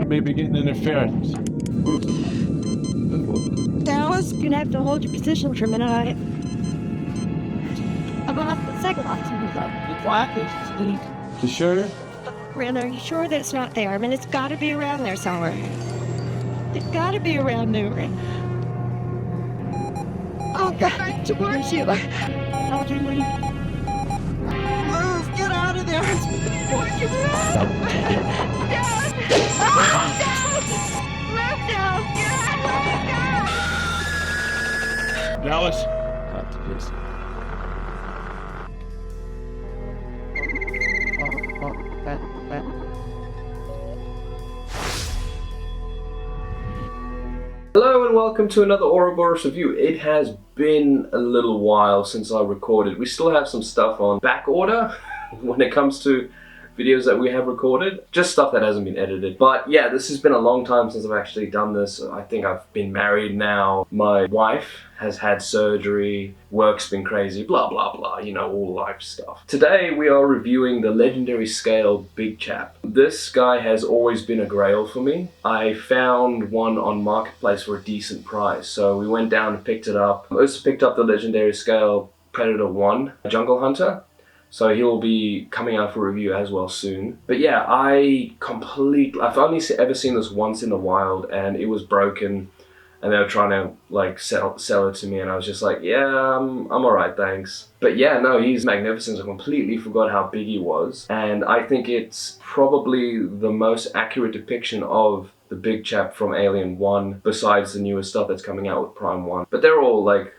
maybe getting interference. Dallas, you're gonna have to hold your position for a minute. I'm gonna have to second off. You sure? Ren, are you sure that it's not there? I mean, it's gotta be around there somewhere. It's gotta be around there. Oh, God, towards you. Move, get out of there. Why'd you move? Down! Oh, down! Move down! Get out! Dallas? Hello and welcome to another Ouroboros review. It has been a little while since I recorded. We still have some stuff on back order when it comes to videos that we have recorded. Just stuff that hasn't been edited. But yeah, this has been a long time since I've actually done this. I think I've been married now. My wife has had surgery. Work's been crazy. Blah, blah, blah. You know, all life stuff. Today we are reviewing the legendary scale Big Chap. This guy has always been a grail for me. I found one on Marketplace for a decent price. So we went down and picked it up. I also picked up the legendary scale Predator 1 Jungle Hunter. So he'll be coming out for review as well soon. But yeah, I've only ever seen this once in the wild, and it was broken, and they were trying to like sell it to me, and I was just like, yeah, I'm alright, thanks. But yeah, no, he's magnificent. I completely forgot how big he was, and I think it's probably the most accurate depiction of the Big Chap from Alien 1, besides the newer stuff that's coming out with Prime 1. But they're all like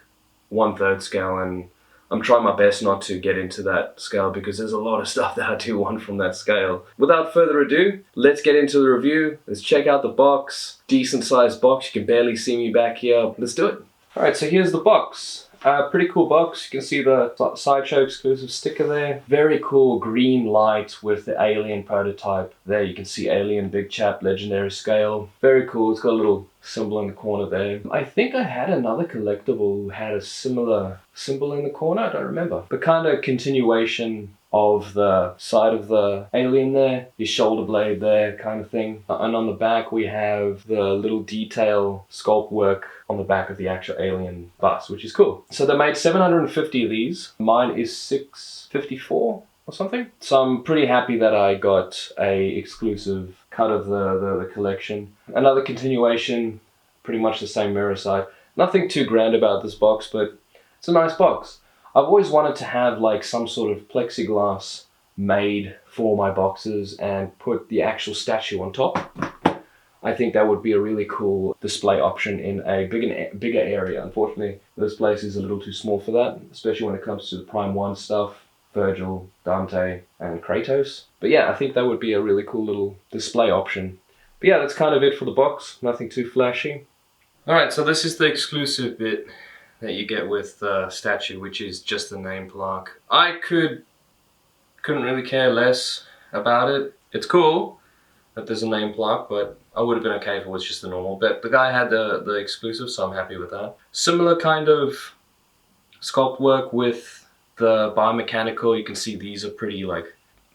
1/3 scale, and I'm trying my best not to get into that scale because there's a lot of stuff that I do want from that scale. Without further ado, let's get into the review. Let's check out the box. Decent sized box. You can barely see me back here. Let's do it. Alright, so here's the box. Pretty cool box. You can see the Sideshow exclusive sticker there. Very cool green light with the Alien prototype. There you can see Alien Big Chap legendary scale. Very cool. It's got a little symbol in the corner there. I think I had another collectible who had a similar symbol in the corner. I don't remember. But kind of continuation of the side of the alien there, his shoulder blade there kind of thing. And on the back we have the little detail sculpt work on the back of the actual alien bust, which is cool. So they made 750 of these. Mine is 654 or something. So I'm pretty happy that I got a exclusive cut of the collection. Another continuation, pretty much the same mirror side. Nothing too grand about this box, but it's a nice box. I've always wanted to have like some sort of plexiglass made for my boxes and put the actual statue on top. I think that would be a really cool display option in a bigger area. Unfortunately, this place is a little too small for that, especially when it comes to the Prime 1 stuff, Virgil, Dante, and Kratos. But yeah, I think that would be a really cool little display option. But yeah, that's kind of it for the box. Nothing too flashy. Alright, so this is the exclusive bit that you get with the statue, which is just the name plaque. I couldn't really care less about it. It's cool that there's a name plaque, but I would have been okay if it was just the normal. But the guy had the exclusive, so I'm happy with that. Similar kind of sculpt work with the biomechanical. You can see these are pretty like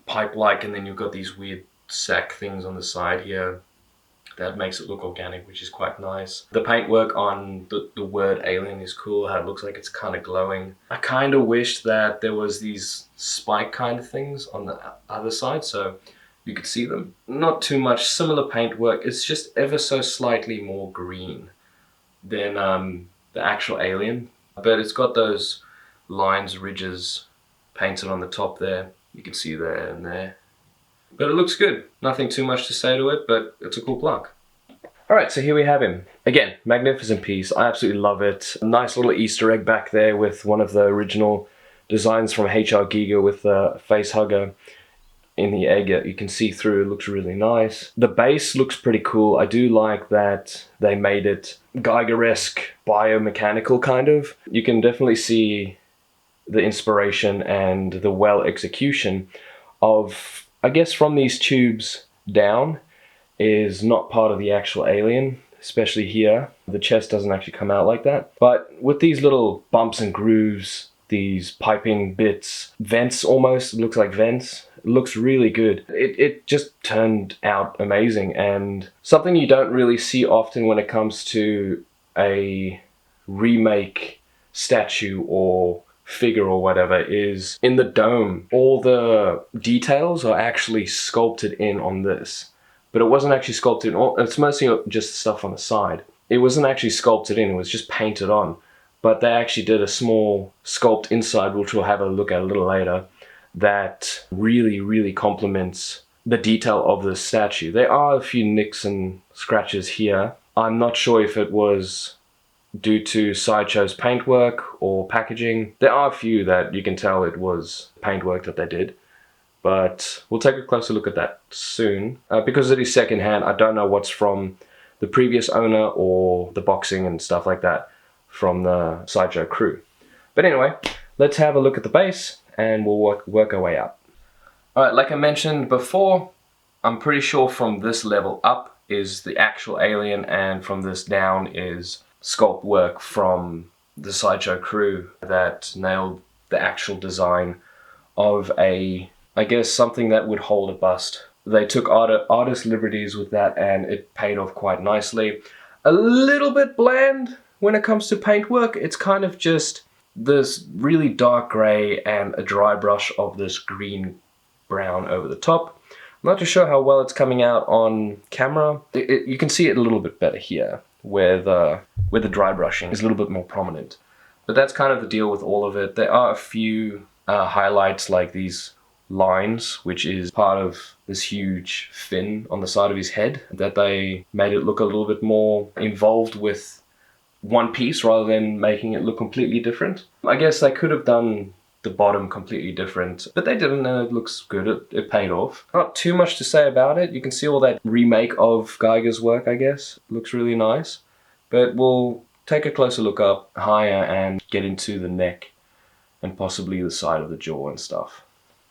pipe-like, and then you've got these weird sack things on the side here. That makes it look organic, which is quite nice. The paintwork on the word alien is cool, how it looks like it's kind of glowing. I kind of wish that there was these spike kind of things on the other side so you could see them. Not too much, similar paintwork. It's just ever so slightly more green than the actual alien. But it's got those lines, ridges painted on the top there. You can see there and there. But it looks good. Nothing too much to say to it, but it's a cool plaque. Alright, so here we have him. Again, magnificent piece. I absolutely love it. A nice little Easter egg back there with one of the original designs from HR Giga with the face hugger in the egg. You can see through. It looks really nice. The base looks pretty cool. I do like that they made it Geiger-esque, biomechanical kind of. You can definitely see the inspiration and the well execution of, I guess, from these tubes down is not part of the actual alien, especially here. The chest doesn't actually come out like that. But with these little bumps and grooves, these piping bits, vents almost, it looks like vents. It looks really good. It just turned out amazing, and something you don't really see often when it comes to a remake statue or figure or whatever is in the dome. All the details are actually sculpted in on this, but it wasn't actually sculpted in. It's mostly just stuff on the side. It wasn't actually sculpted in, it was just painted on. But they actually did a small sculpt inside, which we'll have a look at a little later, that really complements the detail of the statue. There are a few nicks and scratches here. I'm not sure if it was due to Sideshow's paintwork or packaging. There are a few that you can tell it was paintwork that they did, but we'll take a closer look at that soon. Because it is secondhand, I don't know what's from the previous owner or the boxing and stuff like that from the Sideshow crew. But anyway, let's have a look at the base and we'll work our way up. Alright, like I mentioned before, I'm pretty sure from this level up is the actual alien, and from this down is sculpt work from the Sideshow crew that nailed the actual design of I guess something that would hold a bust. They took artist liberties with that and it paid off quite nicely. A little bit bland when it comes to paintwork. It's kind of just this really dark grey and a dry brush of this green brown over the top. I'm not too sure how well it's coming out on camera. You can see it a little bit better here, where the dry brushing is a little bit more prominent. But that's kind of the deal with all of it. There are a few highlights like these lines, which is part of this huge fin on the side of his head, that they made it look a little bit more involved with one piece rather than making it look completely different. I guess they could have done the bottom completely different, but they didn't, and it looks good. It paid off. Not too much to say about it. You can see all that remake of Geiger's work, I guess. Looks really nice. But we'll take a closer look up higher and get into the neck and possibly the side of the jaw and stuff.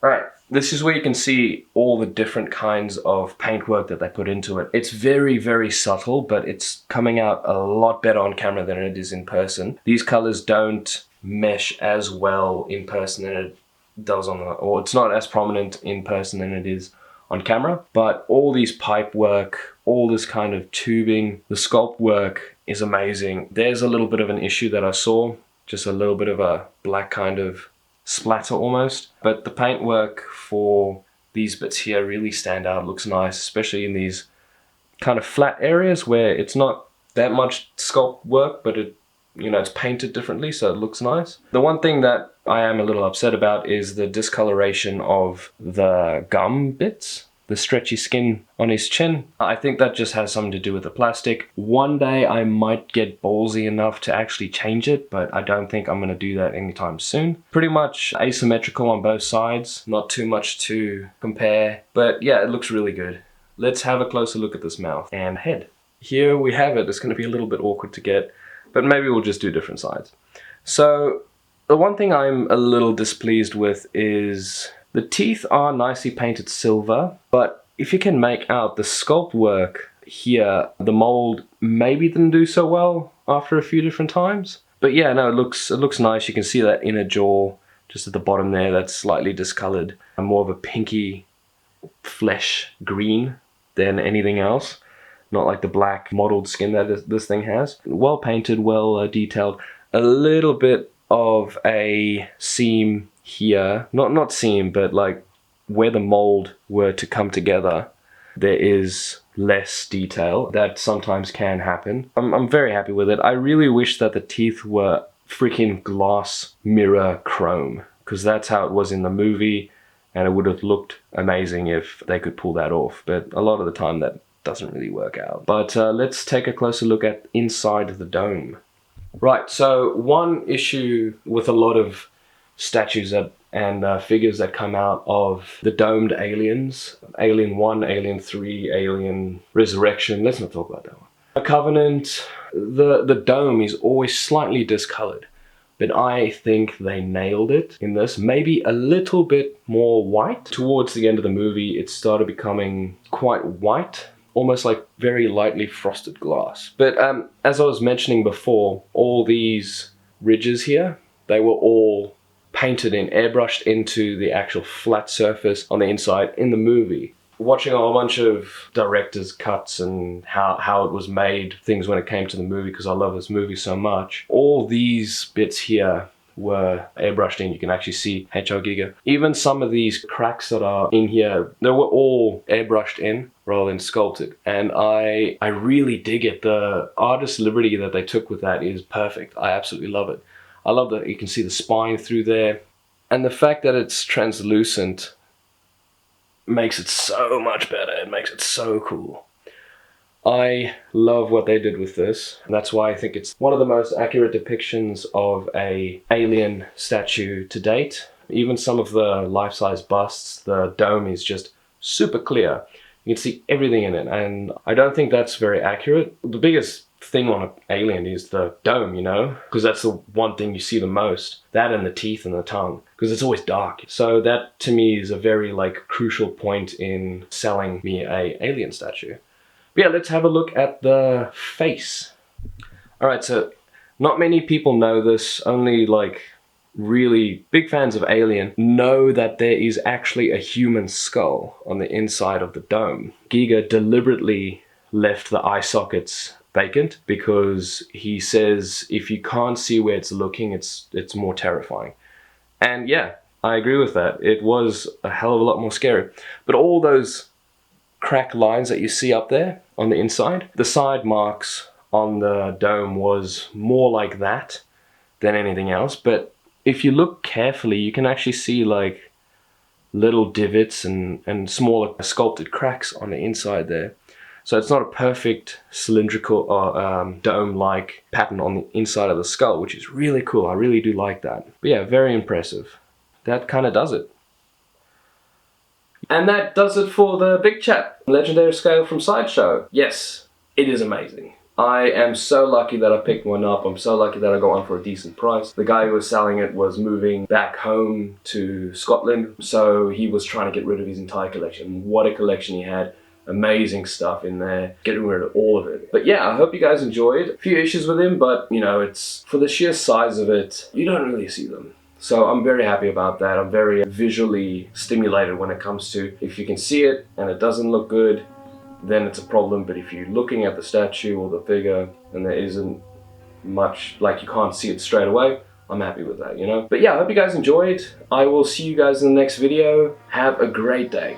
Alright, this is where you can see all the different kinds of paintwork that they put into it. It's very subtle, but it's coming out a lot better on camera than it is in person. These colors don't mesh as well in person than it does or it's not as prominent in person than it is on camera. But all these pipe work, all this kind of tubing, the sculpt work is amazing. There's a little bit of an issue that I saw, just a little bit of a black kind of splatter almost, but the paintwork for these bits here really stand out. Looks nice, especially in these kind of flat areas where it's not that much sculpt work, but it's painted differently, so it looks nice. The one thing that I am a little upset about is the discoloration of the gum bits, the stretchy skin on his chin. I think that just has something to do with the plastic. One day I might get ballsy enough to actually change it, but I don't think I'm going to do that anytime soon. Pretty much asymmetrical on both sides, not too much to compare, but yeah, it looks really good. Let's have a closer look at this mouth and head. Here we have it. It's going to be a little bit awkward to get, but maybe we'll just do different sides. So the one thing I'm a little displeased with is the teeth are nicely painted silver, but if you can make out the sculpt work here, the mold maybe didn't do so well after a few different times. But yeah, no, it looks nice. You can see that inner jaw just at the bottom there, that's slightly discolored. More of a pinky flesh green than anything else. Not like the black mottled skin that this thing has. Well painted, well detailed. A little bit of a seam here, not seam, but like where the mold were to come together, there is less detail. That sometimes can happen. I'm very happy with it. I really wish that the teeth were freaking glass mirror chrome, because that's how it was in the movie, and it would have looked amazing if they could pull that off, but a lot of the time that doesn't really work out. But let's take a closer look at inside the dome. Right, so one issue with a lot of statues and figures that come out of the domed aliens, Alien 1, Alien 3, Alien Resurrection, let's not talk about that one. A Covenant, the dome is always slightly discolored, but I think they nailed it in this. Maybe a little bit more white. Towards the end of the movie, it started becoming quite white, almost like very lightly frosted glass. But as I was mentioning before, all these ridges here, they were all painted in, airbrushed into the actual flat surface on the inside in the movie. Watching a whole bunch of director's cuts and how it was made, things when it came to the movie, because I love this movie so much. All these bits here were airbrushed in. You can actually see Hedgehog Giga. Even some of these cracks that are in here, they were all airbrushed in rather than sculpted. And I really dig it. The artist liberty that they took with that is perfect. I absolutely love it. I love that you can see the spine through there. And the fact that it's translucent makes it so much better. It makes it so cool. I love what they did with this, and that's why I think it's one of the most accurate depictions of a alien statue to date. Even some of the life-size busts, the dome is just super clear. You can see everything in it, and I don't think that's very accurate. The biggest thing on an alien is the dome, you know, because that's the one thing you see the most. That and the teeth and the tongue, because it's always dark. So that to me is a very crucial point in selling me a alien statue. But yeah, let's have a look at the face. Alright, so not many people know this, only really big fans of Alien know that there is actually a human skull on the inside of the dome. Giga deliberately left the eye sockets vacant because he says if you can't see where it's looking, it's more terrifying. And yeah, I agree with that. It was a hell of a lot more scary. But all those crack lines that you see up there on the inside, the side marks on the dome was more like that than anything else. But if you look carefully, you can actually see little divots and smaller sculpted cracks on the inside there. So it's not a perfect cylindrical or dome-like pattern on the inside of the skull, which is really cool. I really do like that. But yeah, very impressive. That kind of does it. And that does it for the Big Chap legendary scale from Sideshow. Yes, it is amazing. I am so lucky that I picked one up. I'm so lucky that I got one for a decent price. The guy who was selling it was moving back home to Scotland, so he was trying to get rid of his entire collection. What a collection he had. Amazing stuff in there, getting rid of all of it. But yeah, I hope you guys enjoyed. A few issues with him, but you know, it's for the sheer size of it, you don't really see them. So I'm very happy about that. I'm very visually stimulated when it comes to, if you can see it and it doesn't look good, then it's a problem. But if you're looking at the statue or the figure and there isn't much, you can't see it straight away, I'm happy with that, you know? But yeah, I hope you guys enjoyed. I will see you guys in the next video. Have a great day.